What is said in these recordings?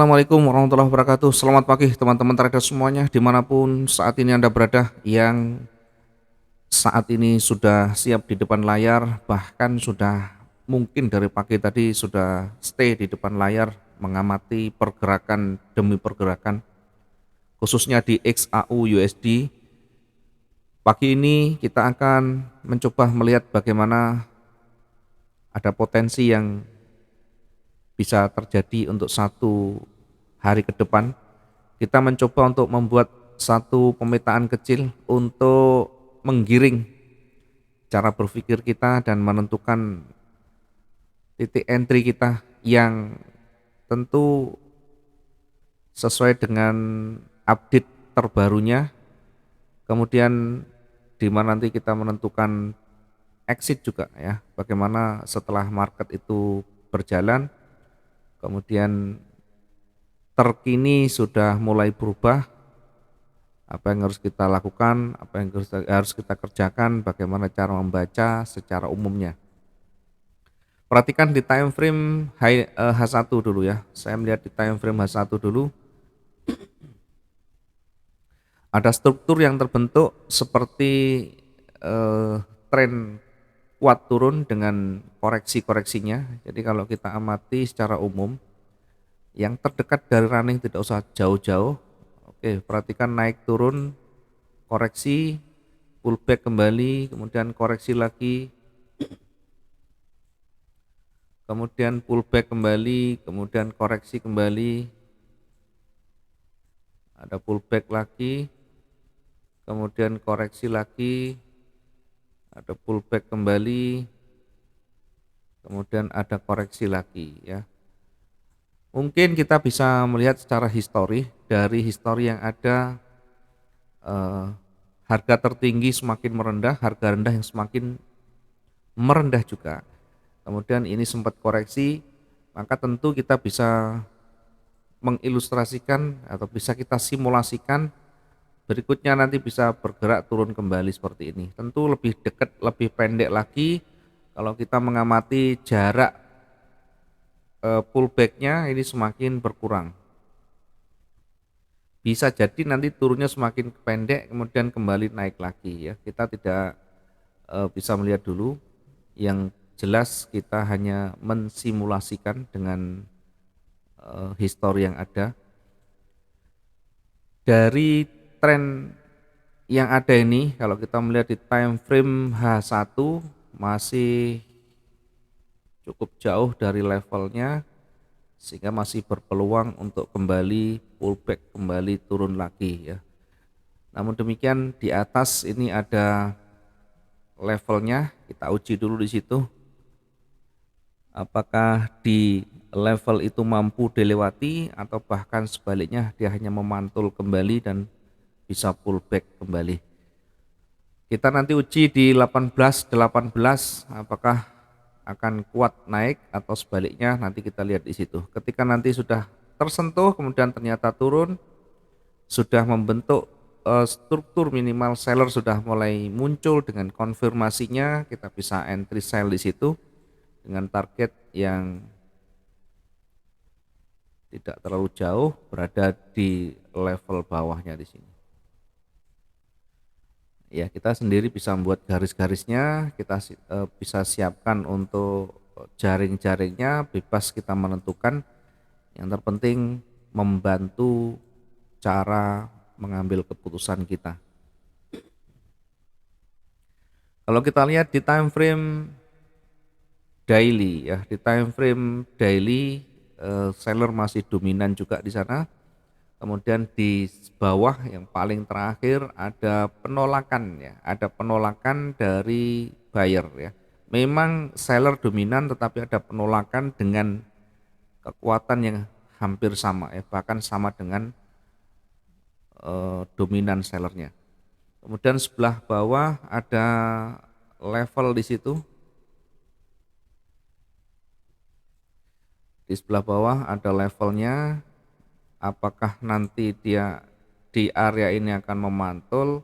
Assalamualaikum warahmatullahi wabarakatuh. Selamat pagi teman-teman trader semuanya dimanapun saat ini Anda berada, yang saat ini sudah siap di depan layar, bahkan sudah mungkin dari pagi tadi sudah stay di depan layar mengamati pergerakan demi pergerakan, khususnya di XAU USD. Pagi ini kita akan mencoba melihat bagaimana ada potensi yang bisa terjadi untuk satu hari ke depan. Kita mencoba untuk membuat satu pemetaan kecil untuk menggiring cara berpikir kita dan menentukan titik entry kita yang tentu sesuai dengan update terbarunya. Kemudian di mana nanti kita menentukan exit juga ya, bagaimana setelah market itu berjalan, kemudian terkini sudah mulai berubah, apa yang harus kita lakukan, apa yang harus kita kerjakan, bagaimana cara membaca secara umumnya. Perhatikan di time frame H1 dulu ya. Saya melihat di time frame H1 dulu, ada struktur yang terbentuk seperti tren kuat turun dengan koreksi-koreksinya. Jadi kalau kita amati secara umum, yang terdekat dari running tidak usah jauh-jauh. Oke, perhatikan naik turun, koreksi, pullback kembali, kemudian koreksi lagi, kemudian pullback kembali, kemudian koreksi kembali, ada pullback lagi, kemudian koreksi lagi, ada pullback kembali, kemudian ada koreksi lagi ya. Mungkin kita bisa melihat secara histori, dari histori yang ada, harga tertinggi semakin merendah, harga rendah yang semakin merendah juga. Kemudian ini sempat koreksi, maka tentu kita bisa mengilustrasikan atau bisa kita simulasikan berikutnya nanti bisa bergerak turun kembali seperti ini. Tentu lebih dekat, lebih pendek lagi kalau kita mengamati jarak pullbacknya ini semakin berkurang. Bisa jadi nanti turunnya semakin pendek kemudian kembali naik lagi ya. Kita tidak bisa melihat dulu, yang jelas kita hanya mensimulasikan dengan histori yang ada. Dari tren yang ada ini, kalau kita melihat di time frame H1 masih cukup jauh dari levelnya, sehingga masih berpeluang untuk kembali pullback, kembali turun lagi ya. Namun demikian di atas ini ada levelnya, kita uji dulu di situ. Apakah di level itu mampu dilewati atau bahkan sebaliknya dia hanya memantul kembali dan bisa pullback kembali. Kita nanti uji di 18 apakah akan kuat naik atau sebaliknya, nanti kita lihat di situ. Ketika nanti sudah tersentuh kemudian ternyata turun, sudah membentuk struktur minimal seller sudah mulai muncul dengan konfirmasinya, kita bisa entry sell di situ dengan target yang tidak terlalu jauh, berada di level bawahnya di sini. Ya, kita sendiri bisa membuat garis-garisnya, kita bisa siapkan untuk jaring-jaringnya, bebas kita menentukan. Yang terpenting membantu cara mengambil keputusan kita. Kalau kita lihat di time frame daily ya, di time frame daily seller masih dominan juga di sana. Kemudian di bawah yang paling terakhir ada penolakan ya, ada penolakan dari buyer ya. Memang seller dominan tetapi ada penolakan dengan kekuatan yang hampir sama ya, bahkan sama dengan dominan sellernya. Kemudian sebelah bawah ada level di situ. Di sebelah bawah ada levelnya. Apakah nanti dia di area ini akan memantul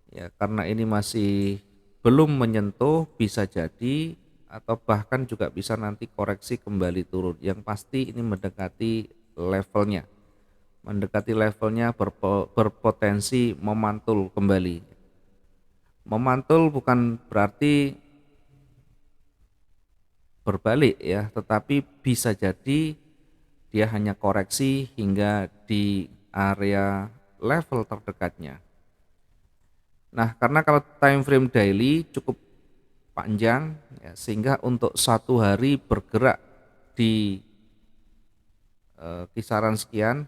ya, karena ini masih belum menyentuh, bisa jadi atau bahkan juga bisa nanti koreksi kembali turun. Yang pasti ini mendekati levelnya, berpotensi memantul kembali. Memantul bukan berarti berbalik ya, tetapi bisa jadi dia hanya koreksi hingga di area level terdekatnya. Nah, karena kalau time frame daily cukup panjang ya, sehingga untuk satu hari bergerak di kisaran sekian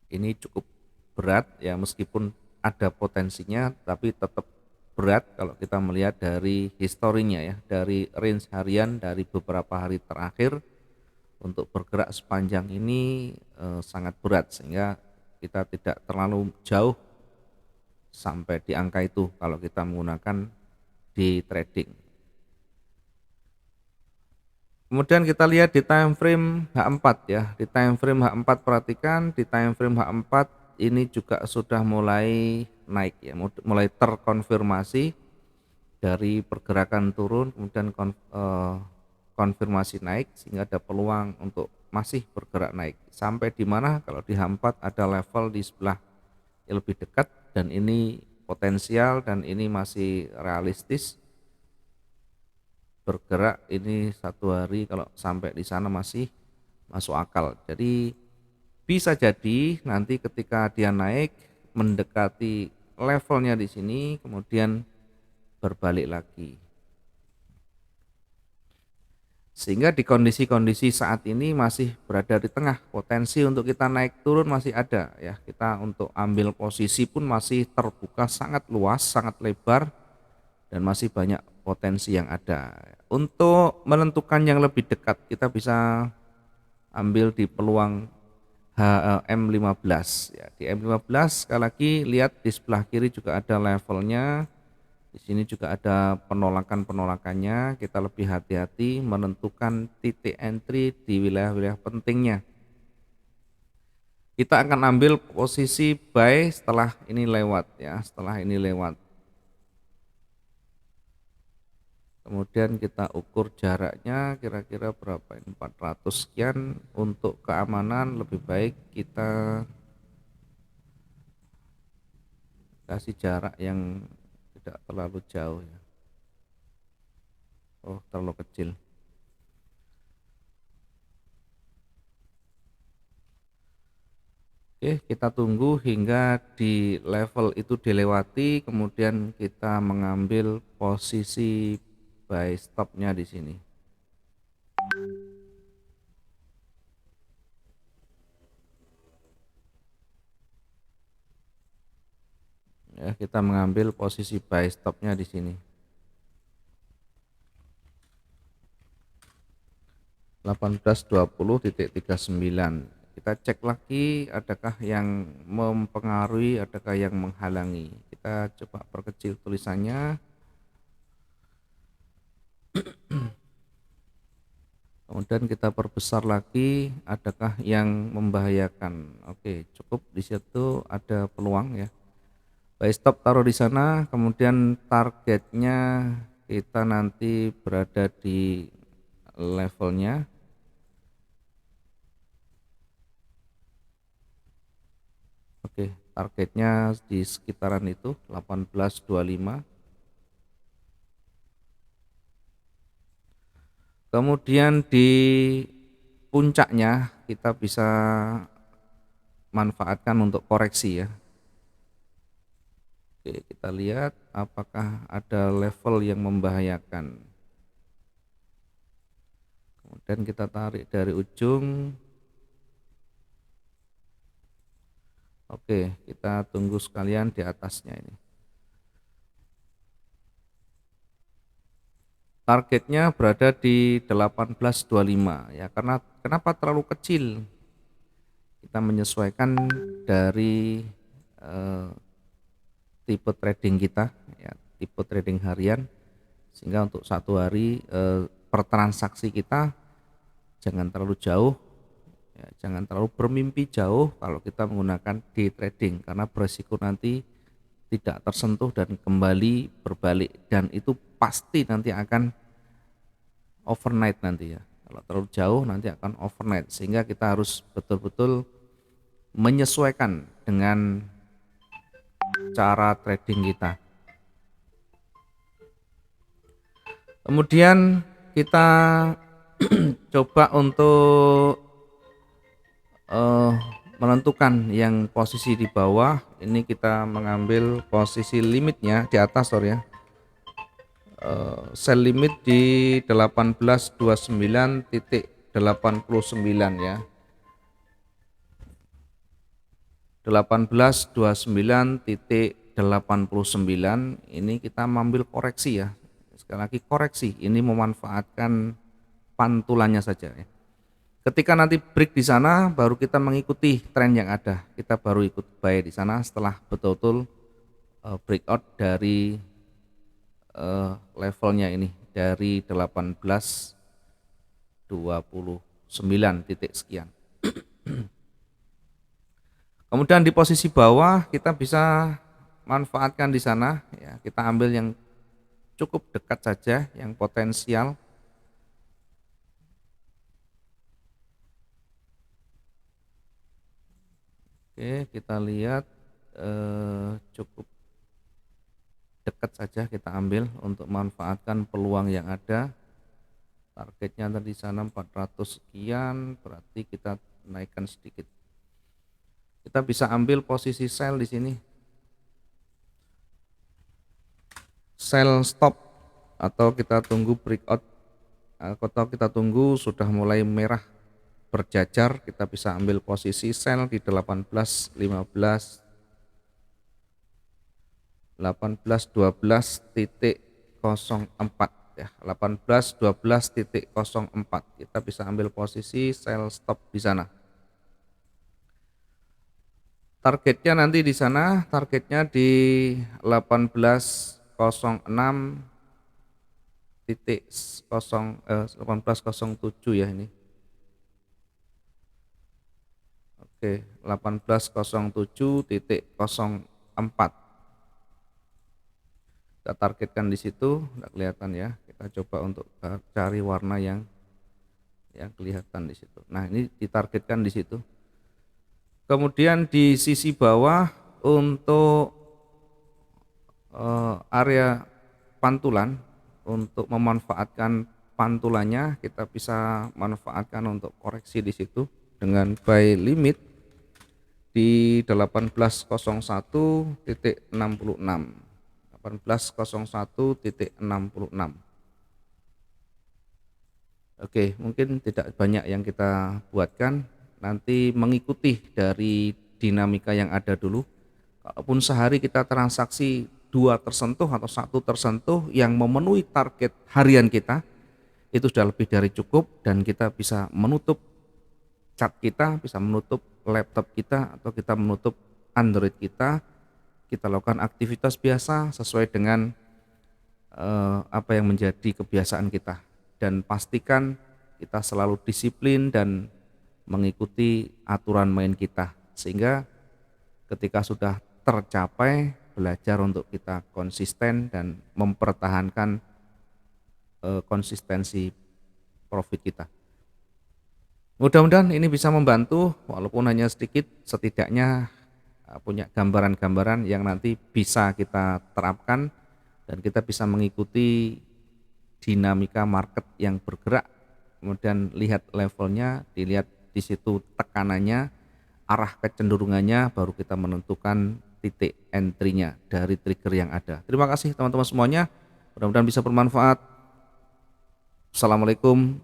ini cukup berat ya, meskipun ada potensinya tapi tetap berat kalau kita melihat dari historinya ya, dari range harian dari beberapa hari terakhir untuk bergerak sepanjang ini sangat berat, sehingga kita tidak terlalu jauh sampai di angka itu kalau kita menggunakan di trading. Kemudian kita lihat di time frame H4 ya. Di time frame H4 perhatikan, di time frame H4 ini juga sudah mulai naik ya, mulai terkonfirmasi dari pergerakan turun kemudian konfirmasi naik, sehingga ada peluang untuk masih bergerak naik. Sampai di mana? Kalau di H4 ada level di sebelah yang lebih dekat dan ini potensial dan ini masih realistis bergerak ini satu hari, kalau sampai di sana masih masuk akal. Jadi bisa jadi nanti ketika dia naik mendekati levelnya di sini kemudian berbalik lagi. Sehingga di kondisi-kondisi saat ini masih berada di tengah, potensi untuk kita naik turun masih ada ya. Kita untuk ambil posisi pun masih terbuka sangat luas, sangat lebar dan masih banyak potensi yang ada. Untuk menentukan yang lebih dekat kita bisa ambil di peluang M15 ya. Di M15 sekali lagi lihat di sebelah kiri juga ada levelnya. Di sini juga ada penolakan-penolakannya. Kita lebih hati-hati menentukan titik entry di wilayah-wilayah pentingnya. Kita akan ambil posisi buy setelah ini lewat ya, setelah ini lewat. Kemudian kita ukur jaraknya kira-kira berapa ini, 400 sekian. Untuk keamanan lebih baik kita kasih jarak yang tidak terlalu jauh ya. Oh, terlalu kecil. Oke, kita tunggu hingga di level itu dilewati, kemudian kita mengambil posisi buy stopnya di sini. Ya, kita mengambil posisi buy stopnya di sini. 18.20.39. Kita cek lagi adakah yang mempengaruhi, adakah yang menghalangi. Kita coba perkecil tulisannya. Kemudian kita perbesar lagi, adakah yang membahayakan. Oke, cukup di situ ada peluang ya. Buy stop taruh di sana, kemudian targetnya kita nanti berada di levelnya. Oke, targetnya di sekitaran itu 18.25. Kemudian di puncaknya kita bisa manfaatkan untuk koreksi ya. Oke, kita lihat apakah ada level yang membahayakan. Kemudian kita tarik dari ujung. Oke, kita tunggu sekalian di atasnya ini. Targetnya berada di 18.25 ya, karena kenapa terlalu kecil? Kita menyesuaikan dari tipe trading kita ya, tipe trading harian, sehingga untuk satu hari per transaksi kita jangan terlalu jauh ya, jangan terlalu bermimpi jauh kalau kita menggunakan day trading, karena beresiko nanti tidak tersentuh dan kembali berbalik, dan itu pasti nanti akan overnight nanti ya. Kalau terlalu jauh nanti akan overnight, sehingga kita harus betul-betul menyesuaikan dengan cara trading kita. Kemudian kita coba untuk menentukan yang posisi di bawah. Ini kita mengambil posisi limitnya di atas, sorry ya. Sell limit di 1829.89 ya. 1829.89 ini kita mengambil koreksi ya. Sekali lagi koreksi, ini memanfaatkan pantulannya saja ya. Ketika nanti break di sana baru kita mengikuti tren yang ada. Kita baru ikut buy di sana setelah betul-betul breakout dari levelnya ini dari 1829 titik sekian. Kemudian di posisi bawah kita bisa manfaatkan di sana ya, kita ambil yang cukup dekat saja, yang potensial. Oke, kita lihat cukup dekat saja kita ambil untuk manfaatkan peluang yang ada. Targetnya tadi sana 400 sekian, berarti kita naikkan sedikit. Kita bisa ambil posisi sell di sini. Sell stop, atau kita tunggu breakout, atau kita tunggu sudah mulai merah berjajar, kita bisa ambil posisi sell di 18.12.04 ya, 18.12.04 kita bisa ambil posisi sell stop di sana. Targetnya nanti di sana, targetnya di 1807 ya ini. Oke, 1807.04. Kita targetkan di situ, tidak kelihatan ya. Kita coba untuk cari warna yang kelihatan di situ. Nah, ini ditargetkan di situ. Kemudian di sisi bawah untuk area pantulan, untuk memanfaatkan pantulannya kita bisa manfaatkan untuk koreksi di situ dengan buy limit di 1801.66. 1801.66. Oke, mungkin tidak banyak yang kita buatkan, nanti mengikuti dari dinamika yang ada dulu. Kalaupun sehari kita transaksi 2 tersentuh atau 1 tersentuh yang memenuhi target harian kita, itu sudah lebih dari cukup, dan kita bisa menutup chart kita, bisa menutup laptop kita, atau kita menutup Android kita lakukan aktivitas biasa sesuai dengan apa yang menjadi kebiasaan kita, dan pastikan kita selalu disiplin dan mengikuti aturan main kita, sehingga ketika sudah tercapai belajar untuk kita konsisten dan mempertahankan konsistensi profit kita. Mudah-mudahan ini bisa membantu, walaupun hanya sedikit, setidaknya punya gambaran-gambaran yang nanti bisa kita terapkan dan kita bisa mengikuti dinamika market yang bergerak. Kemudian lihat levelnya, dilihat di situ tekanannya, arah kecenderungannya, baru kita menentukan titik entry-nya dari trigger yang ada. Terima kasih teman-teman semuanya, mudah-mudahan bisa bermanfaat. Assalamualaikum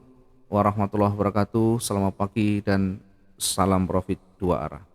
warahmatullahi wabarakatuh, selamat pagi dan salam profit 2 arah.